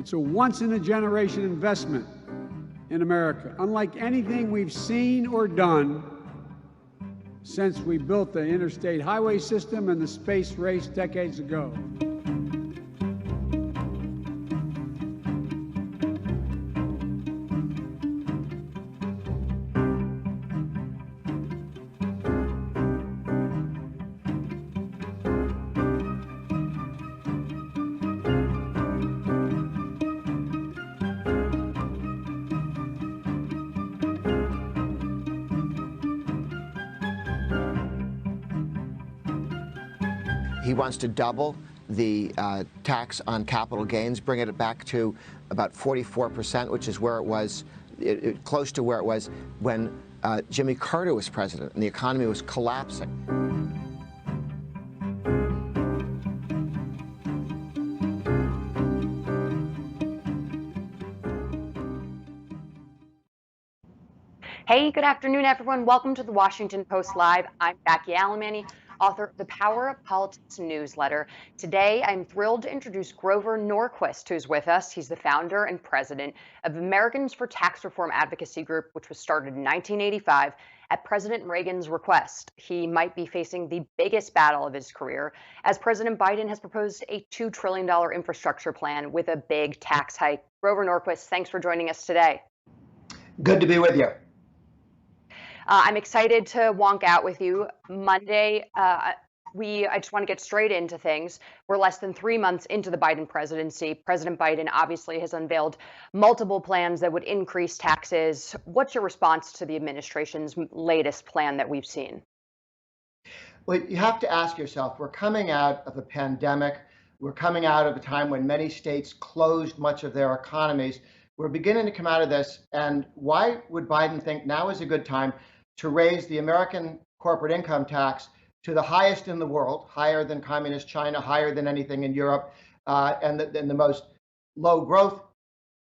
It's a once-in-a-generation investment in America, unlike anything we've seen or done since we built the interstate highway system and the space race decades ago. He wants to double the tax on capital gains, bring it back to about 44%, which is where it was, close to where it was when Jimmy Carter was president and the economy was collapsing. Hey, good afternoon, everyone. Welcome to the Washington Post Live. I'm Jacqueline Alemany, author of the Power of Politics newsletter. Today, I'm thrilled to introduce Grover Norquist, who's with us. He's the founder and president of Americans for Tax Reform Advocacy Group, which was started in 1985 at President Reagan's request. He might be facing the biggest battle of his career, as President Biden has proposed a $2 trillion infrastructure plan with a big tax hike. Grover Norquist, thanks for joining us today. Good to be with you. I'm excited to wonk out with you. Monday, I just want to get straight into things. We're less than 3 months into the Biden presidency. President Biden obviously has unveiled multiple plans that would increase taxes. What's your response to the administration's latest plan that we've seen? Well, you have to ask yourself, we're coming out of a pandemic. We're coming out of a time when many states closed much of their economies. We're beginning to come out of this. And why would Biden think now is a good time to raise the American corporate income tax to the highest in the world, higher than communist China, higher than anything in Europe, and the most low growth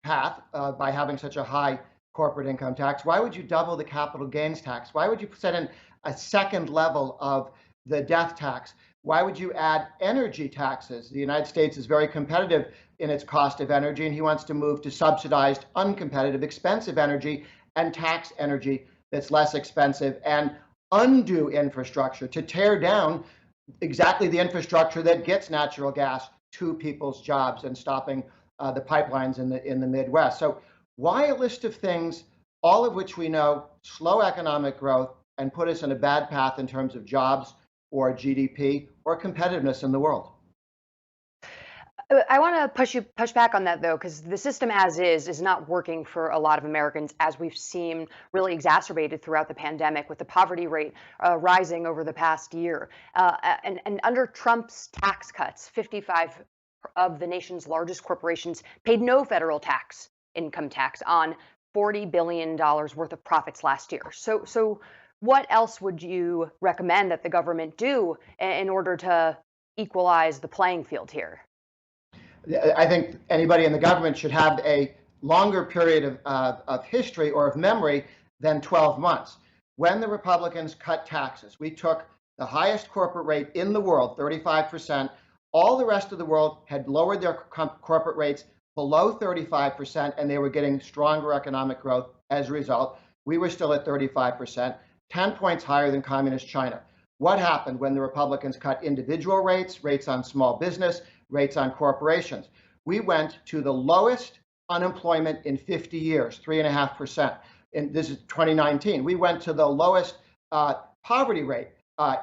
path by having such a high corporate income tax? Why would you double the capital gains tax? Why would you set in a second level of the death tax? Why would you add energy taxes? The United States is very competitive in its cost of energy, and he wants to move to subsidized, uncompetitive, expensive energy and tax energy that's less expensive, and undo infrastructure to tear down exactly the infrastructure that gets natural gas to people's jobs and stopping the pipelines in the Midwest. So why a list of things, all of which we know slow economic growth and put us in a bad path in terms of jobs or GDP or competitiveness in the world? I want to push back on that, though, because the system as is not working for a lot of Americans, as we've seen really exacerbated throughout the pandemic with the poverty rate rising over the past year. And under Trump's tax cuts, 55 of the nation's largest corporations paid no federal income tax on $40 billion worth of profits last year. So what else would you recommend that the government do in order to equalize the playing field here? I think anybody in the government should have a longer period of history or of memory than 12 months. When the Republicans cut taxes, we took the highest corporate rate in the world, 35%. All the rest of the world had lowered their corporate rates below 35%, and they were getting stronger economic growth as a result. We were still at 35%, 10 points higher than communist China. What happened when the Republicans cut individual rates, rates on small business, rates on corporations? We went to the lowest unemployment in 50 years, 3.5%. And this is 2019. We went to the lowest poverty rate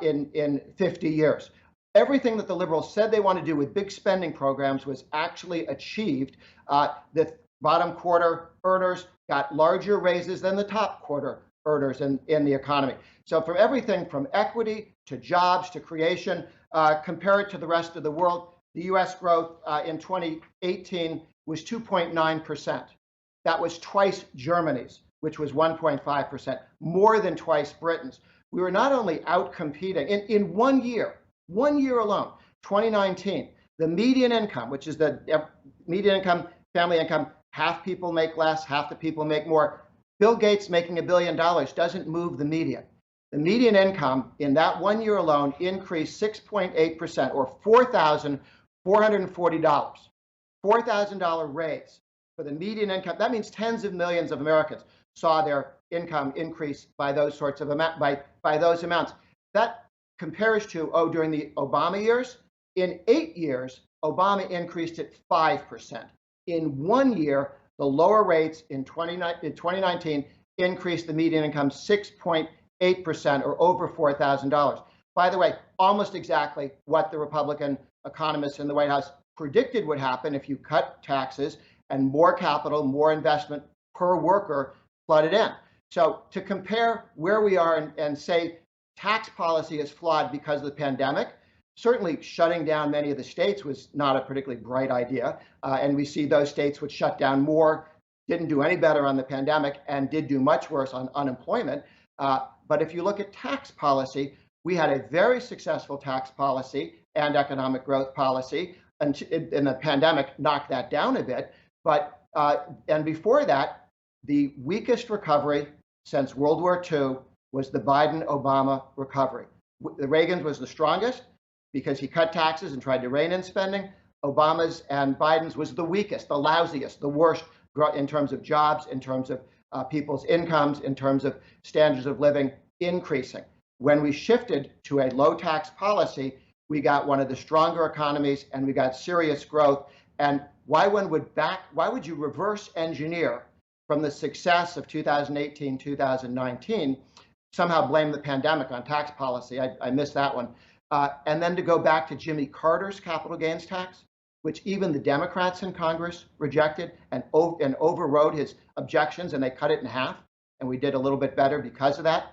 in 50 years. Everything that the liberals said they want to do with big spending programs was actually achieved. The bottom quarter earners got larger raises than the top quarter earners in the economy. So from everything from equity to jobs to creation, compare it to the rest of the world. The US growth in 2018 was 2.9%. That was twice Germany's, which was 1.5%, more than twice Britain's. We were not only outcompeting in 1 year alone, 2019, the median income, which is the median income, family income, half people make less, half the people make more. Bill Gates making $1 billion doesn't move the median. The median income in that 1 year alone increased 6.8%, or $4,440. $4,000 raise for the median income. That means tens of millions of Americans saw their income increase by those sorts of by those amounts. That compares to, during the Obama years, in 8 years, Obama increased it 5%. In 1 year, the lower rates in 2019 increased the median income 6.8%, or over $4,000. By the way, almost exactly what the Republican economists in the White House predicted would happen if you cut taxes and more capital, more investment per worker flooded in. So to compare where we are and say tax policy is flawed because of the pandemic, certainly shutting down many of the states was not a particularly bright idea. And we see those states which shut down more didn't do any better on the pandemic and did do much worse on unemployment. But if you look at tax policy, we had a very successful tax policy and economic growth policy, and the pandemic knocked that down a bit. But and before that, the weakest recovery since World War II was the Biden-Obama recovery. The Reagan's was the strongest because he cut taxes and tried to rein in spending. Obama's and Biden's was the weakest, the lousiest, the worst in terms of jobs, in terms of people's incomes, in terms of standards of living increasing. When we shifted to a low tax policy, we got one of the stronger economies and we got serious growth. And why would you reverse engineer from the success of 2018, 2019, somehow blame the pandemic on tax policy? I missed that one. And then to go back to Jimmy Carter's capital gains tax, which even the Democrats in Congress rejected and overrode his objections, and they cut it in half. And we did a little bit better because of that.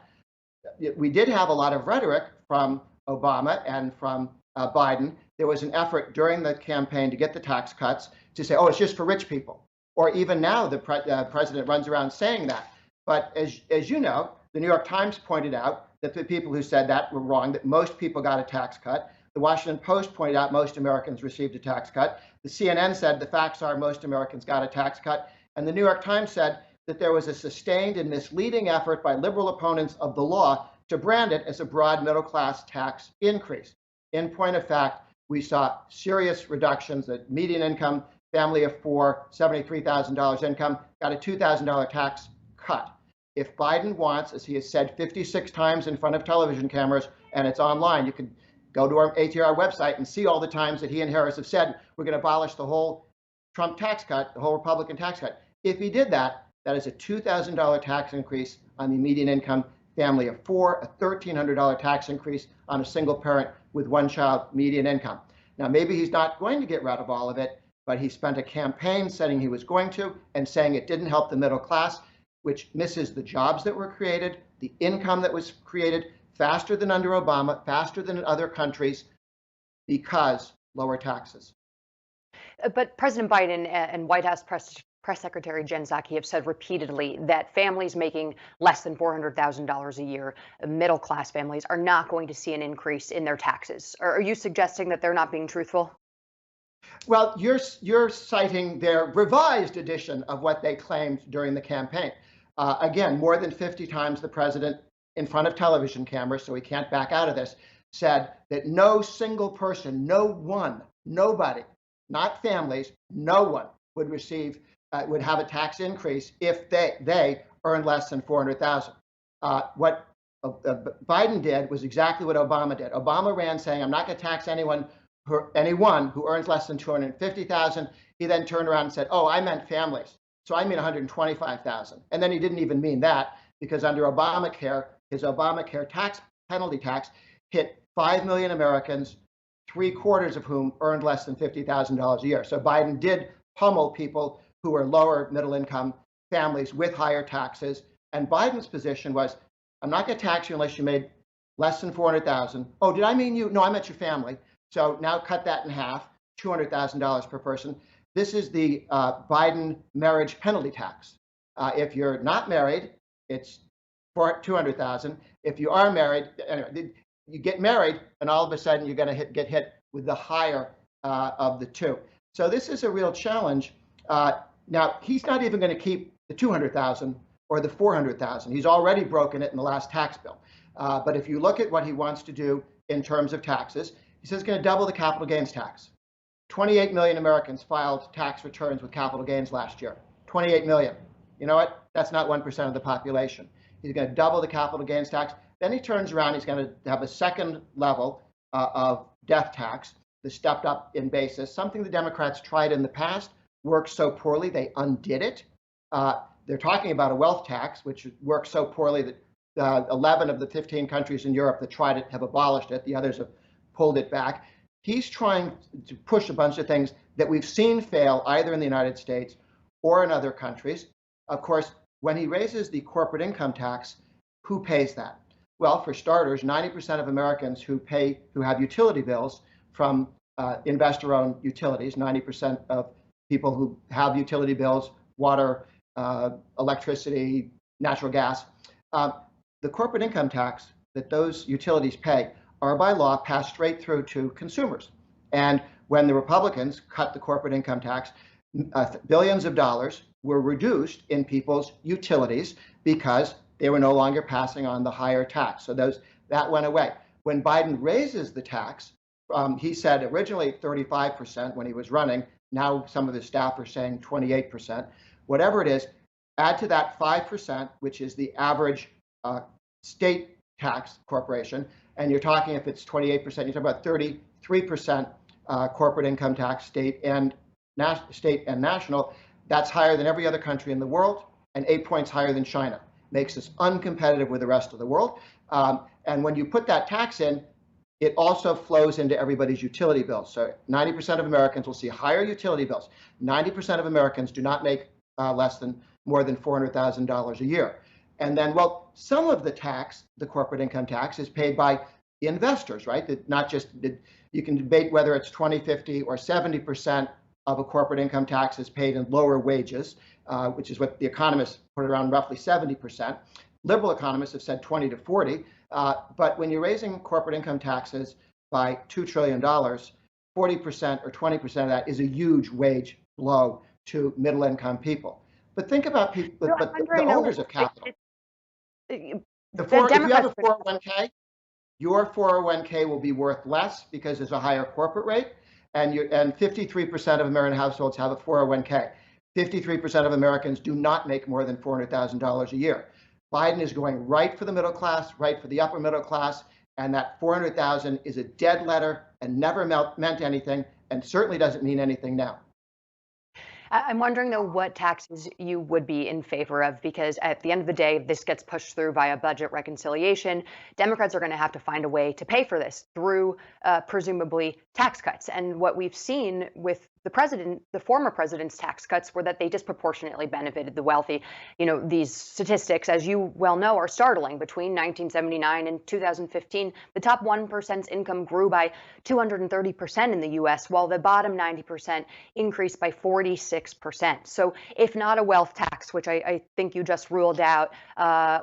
We did have a lot of rhetoric from Obama and from Biden. There was an effort during the campaign to get the tax cuts to say, oh, it's just for rich people. Or even now, the president runs around saying that. But as you know, the New York Times pointed out that the people who said that were wrong, that most people got a tax cut. The Washington Post pointed out most Americans received a tax cut. The CNN said the facts are most Americans got a tax cut. And the New York Times said that there was a sustained and misleading effort by liberal opponents of the law to brand it as a broad middle class tax increase. In point of fact, we saw serious reductions. The median income, family of four, $73,000 income, got a $2,000 tax cut. If Biden wants, as he has said 56 times in front of television cameras, and it's online, you can go to our ATR website and see all the times that he and Harris have said, we're going to abolish the whole Trump tax cut, the whole Republican tax cut. If he did that, that is a $2,000 tax increase on the median income family of four, a $1,300 tax increase on a single parent with one child median income. Now, maybe he's not going to get rid of all of it, but he spent a campaign saying he was going to and saying it didn't help the middle class, which misses the jobs that were created, the income that was created faster than under Obama, faster than in other countries, because lower taxes. But President Biden and White House Press Secretary Jen Psaki have said repeatedly that families making less than $400,000 a year, middle class families, are not going to see an increase in their taxes. Are you suggesting that they're not being truthful? Well, you're citing their revised edition of what they claimed during the campaign. Again, more than 50 times the president, in front of television cameras, so he can't back out of this, said that no single person, no one, nobody, not families, no one would receive, would have a tax increase if they earned less than $400,000. What Biden did was exactly what Obama did. Obama ran saying, I'm not going to tax anyone who earns less than $250,000. He then turned around and said, oh, I meant families. So I mean $125,000. And then he didn't even mean that, because under Obamacare, his Obamacare penalty tax hit 5 million Americans, 3/4 of whom earned less than $50,000 a year. So Biden did pummel people who were lower middle income families with higher taxes. And Biden's position was, I'm not going to tax you unless you made less than $400,000. Oh, did I mean you? No, I meant your family. So now cut that in half, $200,000 per person. This is the Biden marriage penalty tax. If you're not married, it's for $200,000. If you are married, anyway, you get married, and all of a sudden you're going to get hit with the higher of the two. So this is a real challenge. Now, he's not even going to keep the $200,000 or the $400,000. He's already broken it in the last tax bill. But if you look at what he wants to do in terms of taxes, he says he's going to double the capital gains tax, 28 million Americans filed tax returns with capital gains last year. 28 million. You know what? That's not 1% of the population. He's going to double the capital gains tax. Then he turns around, he's going to have a second level of death tax, the stepped up in basis, something the Democrats tried in the past, worked so poorly they undid it. They're talking about a wealth tax, which worked so poorly that 11 of the 15 countries in Europe that tried it have abolished it. The others have pulled it back. He's trying to push a bunch of things that we've seen fail either in the United States or in other countries. Of course, when he raises the corporate income tax, who pays that? Well, for starters, 90% of Americans who have utility bills from investor-owned utilities, 90% of people who have utility bills, water, electricity, natural gas, the corporate income tax that those utilities pay are by law passed straight through to consumers. And when the Republicans cut the corporate income tax, billions of dollars were reduced in people's utilities because they were no longer passing on the higher tax. So that went away. When Biden raises the tax, he said originally 35% when he was running. Now some of his staff are saying 28%. Whatever it is, add to that 5%, which is the average state tax corporation, and you're talking, if it's 28%, you're talking about 33% corporate income tax, state and national. That's higher than every other country in the world and 8 points higher than China. Makes us uncompetitive with the rest of the world. And when you put that tax in, it also flows into everybody's utility bills. So 90% of Americans will see higher utility bills. 90% of Americans do not make more than $400,000 a year. And then, well, some of the tax, the corporate income tax, is paid by investors, right? That not just, you can debate whether it's 20, 50, or 70% of a corporate income tax is paid in lower wages, which is what the economists put around roughly 70%. Liberal economists have said 20 to 40. But when you're raising corporate income taxes by $2 trillion, 40% or 20% of that is a huge wage blow to middle income people. But think about people, but the owners of capital. If you have a 401k, your 401k will be worth less because there's a higher corporate rate, and 53% of American households have a 401k. 53% of Americans do not make more than $400,000 a year. Biden is going right for the middle class, right for the upper middle class, and that 400,000 is a dead letter and never meant anything, and certainly doesn't mean anything now. I'm wondering, though, what taxes you would be in favor of, because at the end of the day, if this gets pushed through via budget reconciliation, Democrats are going to have to find a way to pay for this through presumably tax cuts. And what we've seen with the former president's tax cuts were that they disproportionately benefited the wealthy. You know, these statistics, as you well know, are startling. Between 1979 and 2015, the top 1%'s income grew by 230% in the U.S., while the bottom 90% increased by 46%. So if not a wealth tax, which I think you just ruled out,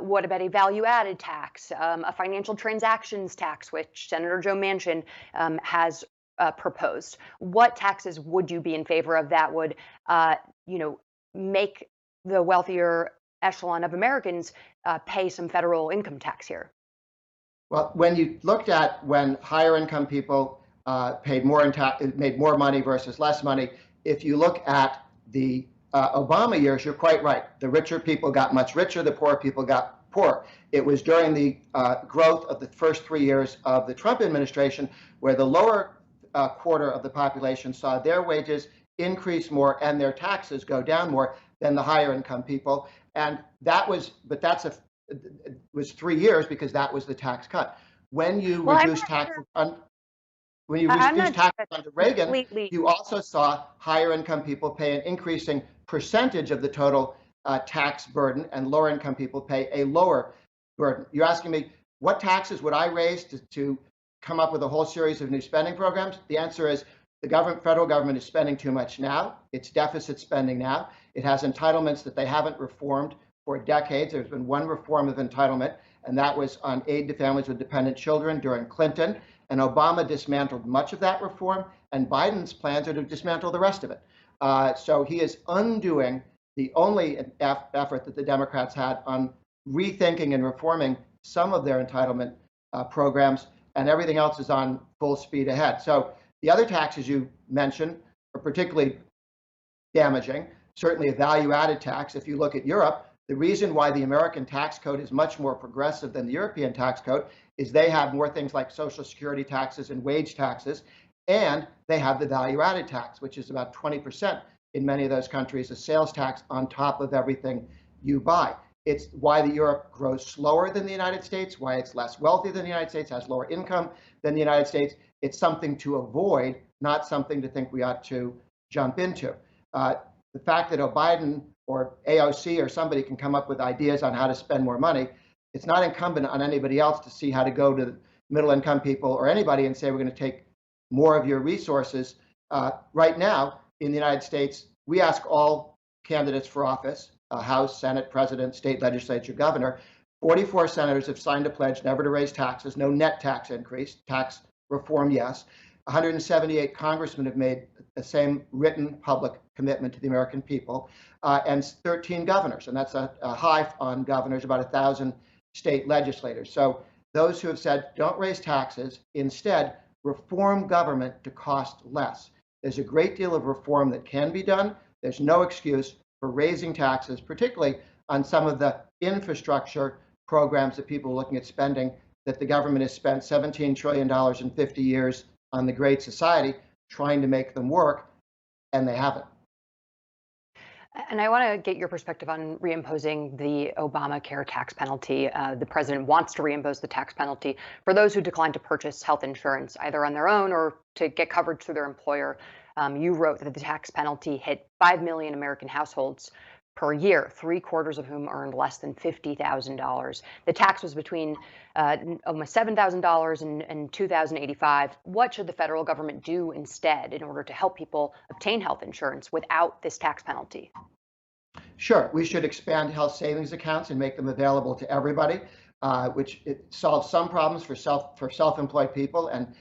what about a value-added tax, a financial transactions tax, which Senator Joe Manchin has proposed? What taxes would you be in favor of that would, make the wealthier echelon of Americans pay some federal income tax here? Well, when you looked at when higher income people paid more in tax, made more money versus less money, if you look at the Obama years, you're quite right. The richer people got much richer, the poor people got poorer. It was during the growth of the first 3 years of the Trump administration where the lower quarter of the population saw their wages increase more and their taxes go down more than the higher income people. And that was, it was 3 years because that was the tax cut. When you reduce taxes under Reagan, you also saw higher income people pay an increasing percentage of the total tax burden, and lower income people pay a lower burden. You're asking me, what taxes would I raise to come up with a whole series of new spending programs? The answer is the federal government is spending too much now. It's deficit spending now. It has entitlements that they haven't reformed for decades. There's been one reform of entitlement, and that was on aid to families with dependent children during Clinton. And Obama dismantled much of that reform, and Biden's plans are to dismantle the rest of it. So he is undoing the only effort that the Democrats had on rethinking and reforming some of their entitlement programs, and everything else is on full speed ahead. So The other taxes you mentioned are particularly damaging. Certainly a value-added tax. If you look at Europe, the reason why the American tax code is much more progressive than the European tax code is they have more things like social security taxes and wage taxes, and they have the value-added tax, which is about 20% in many of those countries, a sales tax on top of everything you buy. It's why Europe grows slower than the United States, why it's less wealthy than the United States, has lower income than the United States. It's something to avoid, not something to think we ought to jump into. The fact that Biden or AOC or somebody can come up with ideas on how to spend more money, it's not incumbent on anybody else to see how to go to middle income people or anybody and say, we're going to take more of your resources. Right now in the United States, we ask all candidates for office, House, Senate, President, state legislature, governor. 44 senators have signed a pledge never to raise taxes, no net tax increase, tax reform, yes. 178 congressmen have made the same written public commitment to the American people, and 13 governors, and that's a high on governors, about 1,000 state legislators. So those who have said, don't raise taxes, instead reform government to cost less. There's a great deal of reform that can be done. There's no excuse for raising taxes, particularly on some of the infrastructure programs that people are looking at spending, that the government has spent $17 trillion in 50 years on the Great Society, trying to make them work, and they haven't. And I want to get your perspective on reimposing the Obamacare tax penalty. The president wants to reimpose the tax penalty for those who decline to purchase health insurance, either on their own or to get coverage through their employer. You wrote that the tax penalty hit 5 million American households per year, 3/4 of whom earned less than $50,000. The tax was between almost $7,000 and $2,085. What should the federal government do instead in order to help people obtain health insurance without this tax penalty? Sure, we should expand health savings accounts and make them available to everybody, which it solves some problems for self-employed people and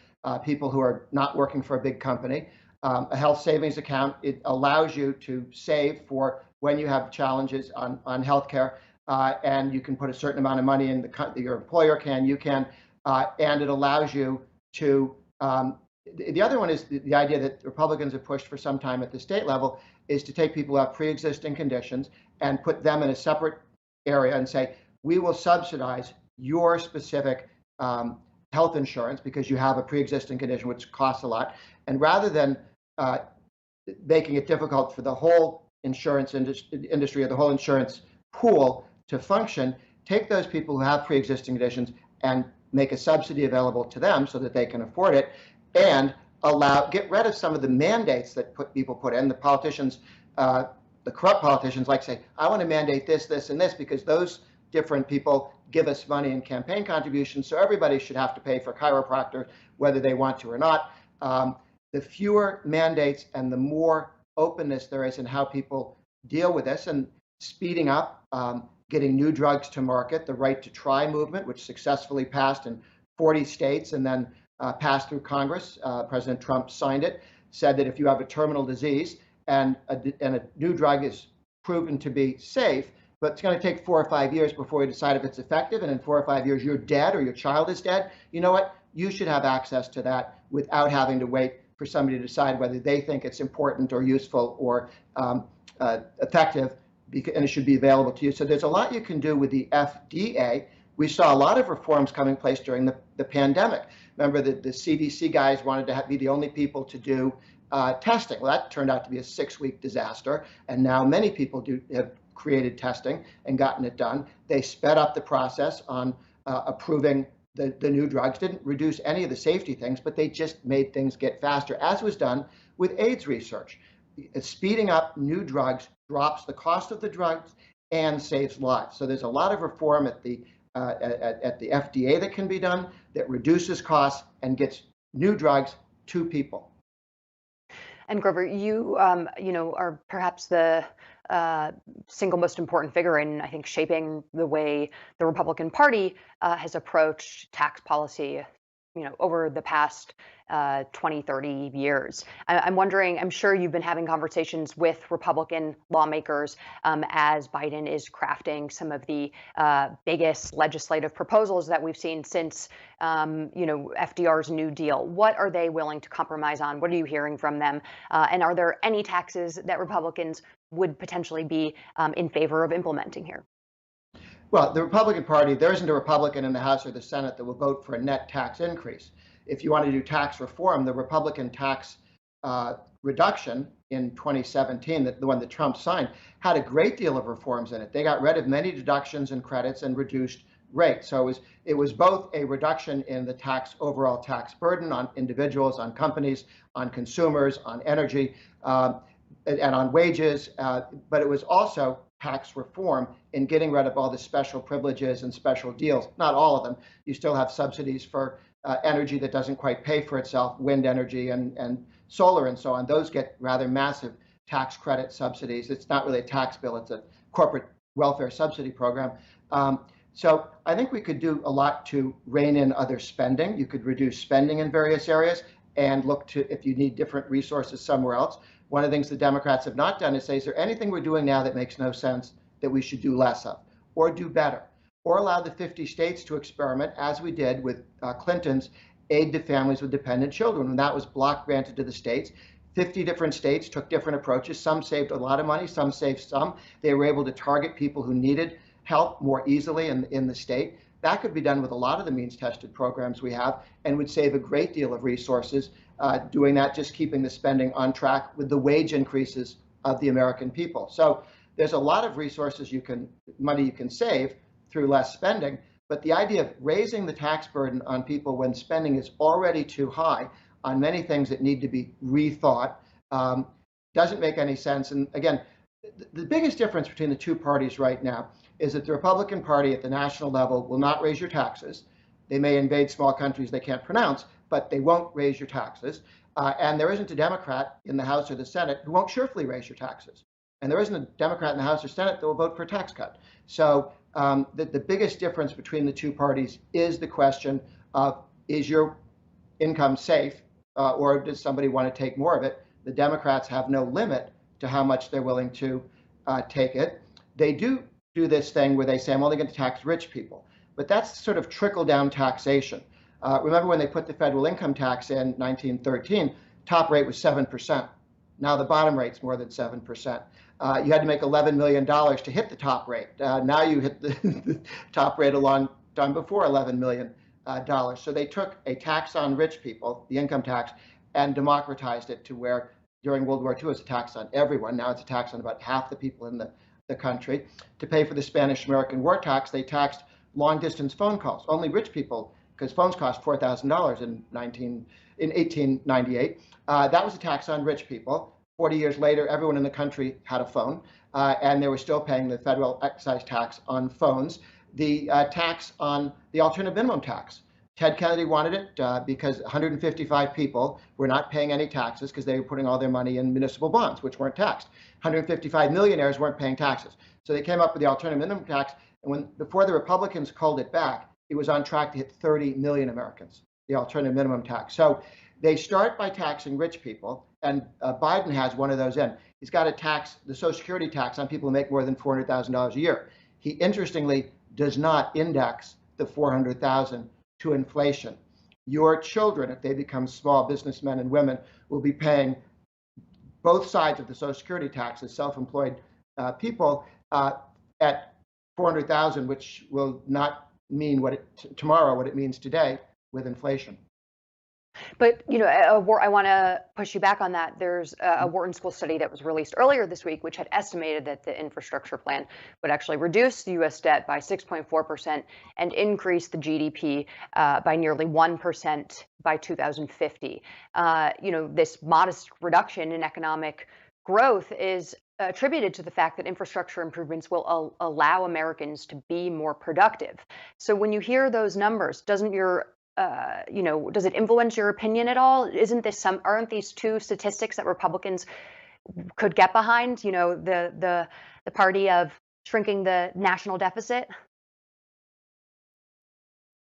people who are not working for a big company. A health savings account, it allows you to save for when you have challenges on healthcare, and you can put a certain amount of money in, your employer can, you can, and it allows you to, the other one is the idea that Republicans have pushed for some time at the state level, is to take people who have pre-existing conditions and put them in a separate area and say, we will subsidize your specific health insurance because you have a pre-existing condition which costs a lot. And rather than making it difficult for the whole insurance industry or the whole insurance pool to function, take those people who have pre-existing conditions and make a subsidy available to them so that they can afford it, and get rid of some of the mandates that people put in. The politicians, the corrupt politicians, like say, I want to mandate this, this, and this because those different people give us money in campaign contributions, so everybody should have to pay for chiropractor whether they want to or not. The fewer mandates and the more openness there is in how people deal with this, and speeding up getting new drugs to market, the right to try movement, which successfully passed in 40 states and then passed through Congress. President Trump signed it, said that if you have a terminal disease and a new drug is proven to be safe, but it's going to take 4 or 5 years before you decide if it's effective, and in 4 or 5 years you're dead or your child is dead, you know what? You should have access to that without having to wait for somebody to decide whether they think it's important or useful or effective, and it should be available to you. So there's a lot you can do with the FDA. We saw a lot of reforms coming place during the pandemic. Remember that the CDC guys wanted to be the only people to do testing. Well, that turned out to be a 6-week disaster, and now many people have created testing and gotten it done. They sped up the process on approving the new drugs, didn't reduce any of the safety things, but they just made things get faster, as was done with AIDS research. Speeding up new drugs drops the cost of the drugs and saves lives. So there's a lot of reform at the FDA that can be done that reduces costs and gets new drugs to people. And Grover, you are perhaps the single most important figure in, I think, shaping the way the Republican Party has approached tax policy, over the past 20, 30 years. I'm wondering, I'm sure you've been having conversations with Republican lawmakers as Biden is crafting some of the biggest legislative proposals that we've seen since, FDR's New Deal. What are they willing to compromise on? What are you hearing from them? And are there any taxes that Republicans would potentially be in favor of implementing here? Well, the Republican Party, there isn't a Republican in the House or the Senate that will vote for a net tax increase. If you want to do tax reform, the Republican tax reduction in 2017, the one that Trump signed, had a great deal of reforms in it. They got rid of many deductions and credits and reduced rates. So it was both a reduction in the overall tax burden on individuals, on companies, on consumers, on energy, and on wages, but it was also tax reform in getting rid of all the special privileges and special deals. Not all of them. You still have subsidies for energy that doesn't quite pay for itself, wind energy and solar and so on. Those get rather massive tax credit subsidies. It's not really a tax bill, it's a corporate welfare subsidy program. So I think we could do a lot to rein in other spending. You could reduce spending in various areas and look to, if you need different resources somewhere else. One of the things the Democrats have not done is say, is there anything we're doing now that makes no sense that we should do less of, or do better, or allow the 50 states to experiment, as we did with Clinton's aid to families with dependent children, and that was block granted to the states. 50 different states took different approaches. Some saved a lot of money, some saved some. They were able to target people who needed help more easily in the state. That could be done with a lot of the means-tested programs we have and would save a great deal of resources doing that, just keeping the spending on track with the wage increases of the American people. So there's a lot of resources money you can save through less spending, but the idea of raising the tax burden on people when spending is already too high on many things that need to be rethought doesn't make any sense. And again, the biggest difference between the two parties right now is that the Republican Party at the national level will not raise your taxes. They may invade small countries they can't pronounce, but they won't raise your taxes. And there isn't a Democrat in the House or the Senate who won't cheerfully raise your taxes. And there isn't a Democrat in the House or Senate that will vote for a tax cut. So the biggest difference between the two parties is the question of, is your income safe or does somebody want to take more of it? The Democrats have no limit to how much they're willing to take it. They do this thing where they say, I'm only going to tax rich people. But that's sort of trickle-down taxation. Remember when they put the federal income tax in 1913, top rate was 7%. Now the bottom rate's more than 7%. You had to make $11 million to hit the top rate. Now you hit the top rate a long time before $11 million. So they took a tax on rich people, the income tax, and democratized it to where during World War II it was a tax on everyone. Now it's a tax on about half the people in the country. To pay for the Spanish-American War tax, they taxed long-distance phone calls. Only rich people, because phones cost $4,000 in 1898. That was a tax on rich people. 40 years later, everyone in the country had a phone, and they were still paying the federal excise tax on phones. The tax on the alternative minimum tax. Ted Kennedy wanted it because 155 people were not paying any taxes because they were putting all their money in municipal bonds, which weren't taxed. 155 millionaires weren't paying taxes. So they came up with the alternative minimum tax, and before the Republicans called it back, it was on track to hit 30 million Americans, the alternative minimum tax. So they start by taxing rich people, and Biden has one of those in. He's got to tax the Social Security tax on people who make more than $400,000 a year. He interestingly does not index the $400,000 to inflation. Your children, if they become small businessmen and women, will be paying both sides of the Social Security tax as self-employed people at $400,000, which will not mean tomorrow what it means today with inflation. But, I want to push you back on that. There's a Wharton School study that was released earlier this week, which had estimated that the infrastructure plan would actually reduce the U.S. debt by 6.4% and increase the GDP by nearly 1% by 2050. This modest reduction in economic growth is attributed to the fact that infrastructure improvements will allow Americans to be more productive. So when you hear those numbers, does it influence your opinion at all? Aren't these two statistics that Republicans could get behind? The party of shrinking the national deficit?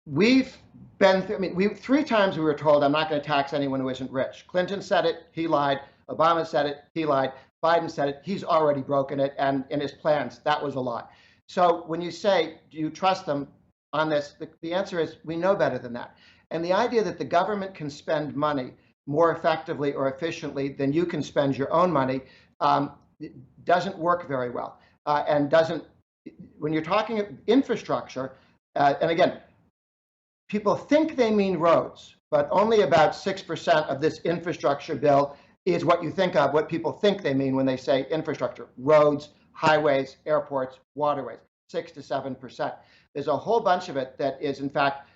we've been through, I mean, 3 times we were told, I'm not going to tax anyone who isn't rich. Clinton said it, he lied. Obama said it, he lied. Biden said it, he's already broken it. And in his plans, that was a lie. So when you say, do you trust them on this? The answer is, we know better than that. And the idea that the government can spend money more effectively or efficiently than you can spend your own money doesn't work very well. And doesn't, when you're talking infrastructure, and again, people think they mean roads, but only about 6% of this infrastructure bill is what you think of, what people think they mean when they say infrastructure. Roads, highways, airports, waterways, 6 to 7%. There's a whole bunch of it that is, in fact,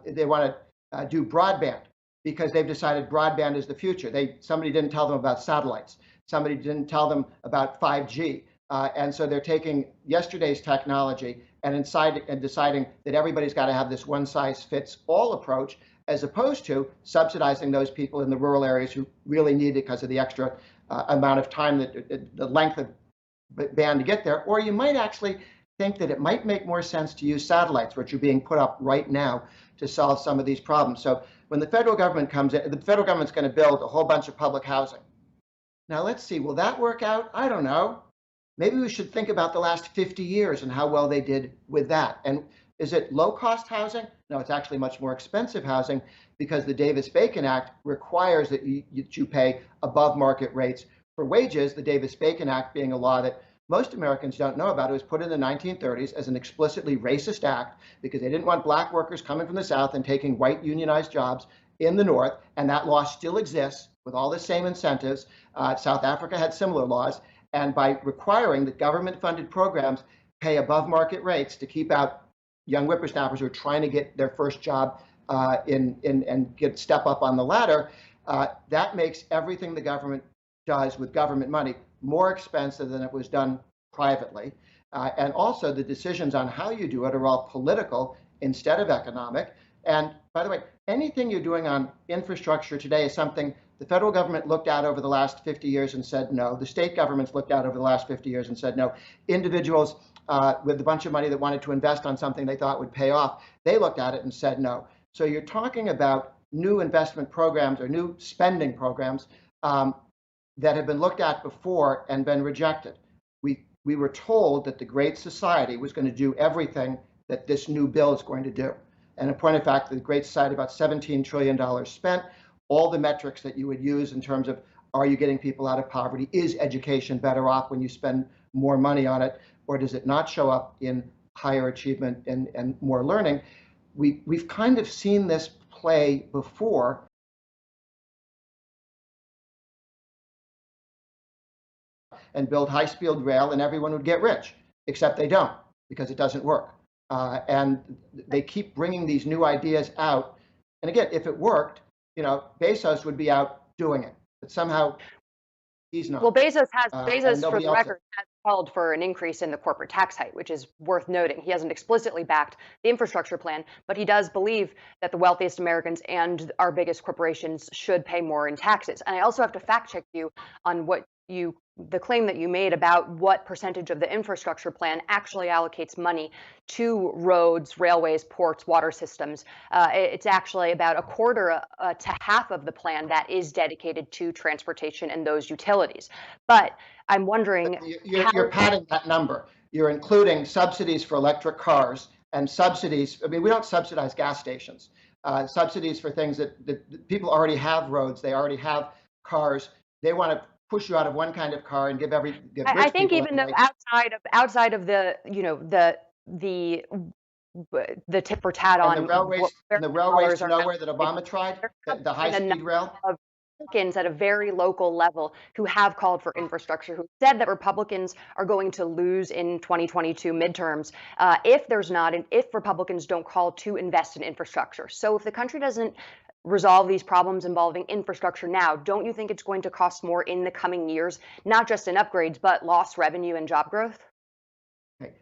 they want to do broadband because they've decided broadband is the future. Somebody didn't tell them about satellites. Somebody didn't tell them about 5G. And so they're taking yesterday's technology and deciding that everybody's got to have this one-size-fits-all approach, as opposed to subsidizing those people in the rural areas who really need it because of the extra amount of time, the length of band to get there. Or you might actually think that it might make more sense to use satellites, which are being put up right now to solve some of these problems. So when the federal government comes in, the federal government's going to build a whole bunch of public housing. Now let's see, will that work out? I don't know. Maybe we should think about the last 50 years and how well they did with that. And is it low-cost housing? No, it's actually much more expensive housing because the Davis-Bacon Act requires that you pay above market rates for wages. The Davis-Bacon Act being a law that most Americans don't know about. It was put in the 1930s as an explicitly racist act because they didn't want black workers coming from the South and taking white unionized jobs in the North. And that law still exists with all the same incentives. South Africa had similar laws. And by requiring that government-funded programs pay above market rates to keep out young whippersnappers who are trying to get their first job and step up on the ladder, that makes everything the government does with government money more expensive than it was done privately. And also the decisions on how you do it are all political instead of economic. And by the way, anything you're doing on infrastructure today is something the federal government looked at over the last 50 years and said no. The state governments looked at over the last 50 years and said no. Individuals with a bunch of money that wanted to invest on something they thought would pay off, they looked at it and said no. So you're talking about new investment programs or new spending programs that have been looked at before and been rejected. We were told that the Great Society was going to do everything that this new bill is going to do. And in point of fact, the Great Society, about $17 trillion spent. All the metrics that you would use in terms of, are you getting people out of poverty? Is education better off when you spend more money on it? Or does it not show up in higher achievement and more learning? We've kind of seen this play before. And build high-speed rail and everyone would get rich, except they don't because it doesn't work. And they keep bringing these new ideas out. And again, if it worked, Bezos would be out doing it, but somehow he's not. Well, Bezos for the record, has called for an increase in the corporate tax height, which is worth noting. He hasn't explicitly backed the infrastructure plan, but he does believe that the wealthiest Americans and our biggest corporations should pay more in taxes. And I also have to fact check you on the claim that you made about what percentage of the infrastructure plan actually allocates money to roads, railways, ports, water systems. It's actually about a quarter to half of the plan that is dedicated to transportation and those utilities. But I'm wondering, you're padding that number. You're including subsidies for electric cars and subsidies. I mean, we don't subsidize gas stations. Subsidies for things that people already have roads. They already have cars. They want to push you out of one kind of car and give I think even though outside of the the tit for tat on the railways to nowhere that Obama tried, the high-speed rail. Republicans at a very local level who have called for infrastructure, who said that Republicans are going to lose in 2022 midterms if Republicans don't call to invest in infrastructure. So if the country doesn't resolve these problems involving infrastructure now, don't you think it's going to cost more in the coming years, not just in upgrades, but lost revenue and job growth? Okay.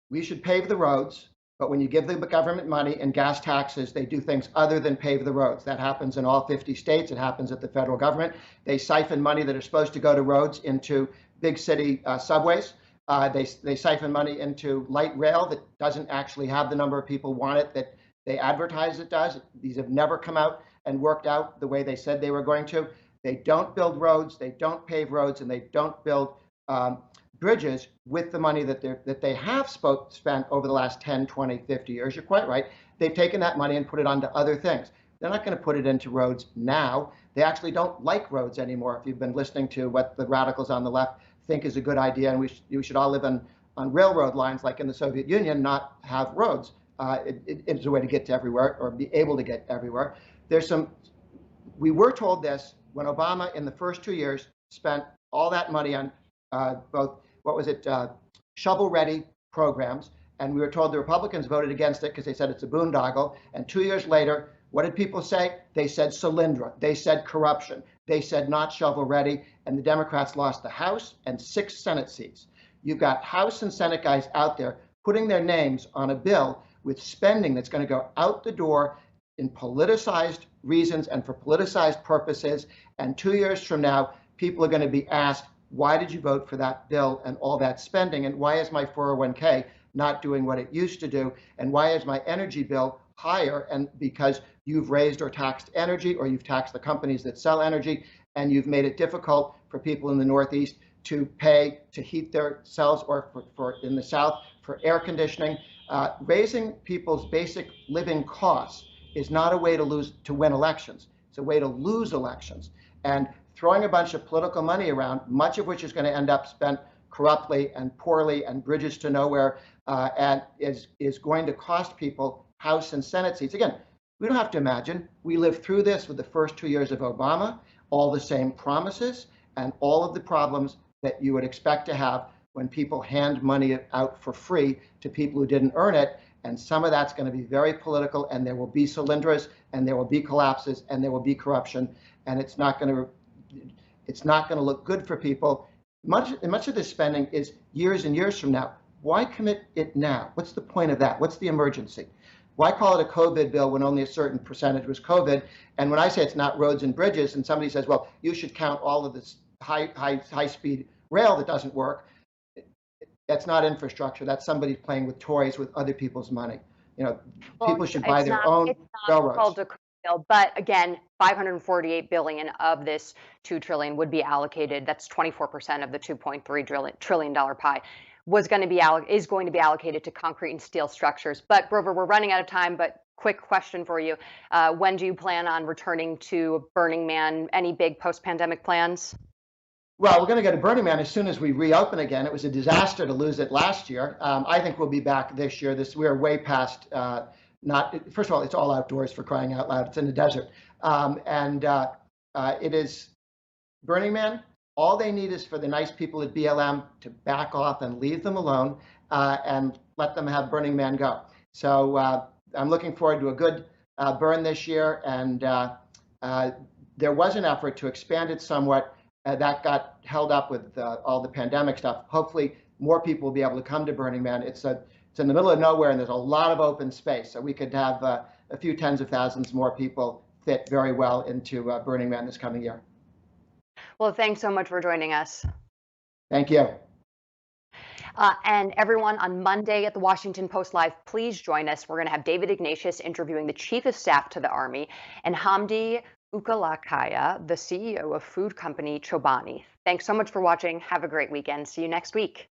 We should pave the roads, but when you give the government money and gas taxes, they do things other than pave the roads. That happens in all 50 states. It happens at the federal government. They siphon money that are supposed to go to roads into big city subways. They siphon money into light rail that doesn't actually have the number of people want it that They advertise it does. These have never come out and worked out the way they said they were going to. They don't build roads, they don't pave roads, and they don't build bridges with the money that they have spent over the last 10, 20, 50 years. You're quite right. They've taken that money and put it onto other things. They're not going to put it into roads now. They actually don't like roads anymore. If you've been listening to what the radicals on the left think is a good idea, and we should all live on railroad lines like in the Soviet Union, not have roads. It's a way to get to everywhere or be able to get everywhere. We were told this when Obama in the first 2 years spent all that money on both, shovel-ready programs, and we were told the Republicans voted against it because they said it's a boondoggle. And 2 years later, what did people say? They said Solyndra. They said corruption. They said not shovel-ready, and the Democrats lost the House and 6 Senate seats. You've got House and Senate guys out there putting their names on a bill with spending that's going to go out the door in politicized reasons and for politicized purposes. And 2 years from now, people are going to be asked, why did you vote for that bill and all that spending? And why is my 401k not doing what it used to do? And why is my energy bill higher? And because you've raised or taxed energy, or you've taxed the companies that sell energy, and you've made it difficult for people in the Northeast to pay to heat their cells, or for in the South for air conditioning. Raising people's basic living costs is not a way to win elections. It's a way to lose elections. And throwing a bunch of political money around, much of which is going to end up spent corruptly and poorly and bridges to nowhere, and is going to cost people House and Senate seats. Again, we don't have to imagine. We lived through this with the first 2 years of Obama, all the same promises and all of the problems that you would expect to have when people hand money out for free to people who didn't earn it. And some of that's going to be very political, and there will be Solyndras, and there will be collapses, and there will be corruption, and it's not going to look good for people. Much of this spending is years and years from now. Why commit it now? What's the point of that? What's the emergency? Why call it a COVID bill when only a certain percentage was COVID? And when I say it's not roads and bridges, and somebody says, well, you should count all of this high-speed rail that doesn't work, that's not infrastructure. That's somebody playing with toys with other people's money. People should buy their own railroads. Called a bill, but again, $548 billion of this $2 trillion would be allocated. That's 24% of the $2.3 trillion pie. Is going to be allocated to concrete and steel structures. But Grover, we're running out of time. But quick question for you: when do you plan on returning to Burning Man? Any big post-pandemic plans? Well, we're going to go to Burning Man as soon as we reopen again. It was a disaster to lose it last year. I think we'll be back this year. We're way past. First of all, it's all outdoors, for crying out loud. It's in the desert, it is Burning Man. All they need is for the nice people at BLM to back off and leave them alone, and let them have Burning Man go. So I'm looking forward to a good burn this year. And there was an effort to expand it somewhat. That got held up with all the pandemic stuff. Hopefully, more people will be able to come to Burning Man. It's in the middle of nowhere, and there's a lot of open space. So we could have a few tens of thousands more people fit very well into Burning Man this coming year. Well, thanks so much for joining us. Thank you. And everyone, on Monday at the Washington Post Live, please join us. We're going to have David Ignatius interviewing the Chief of Staff to the Army and Hamdi Ukalakaya, the CEO of food company Chobani. Thanks so much for watching. Have a great weekend. See you next week.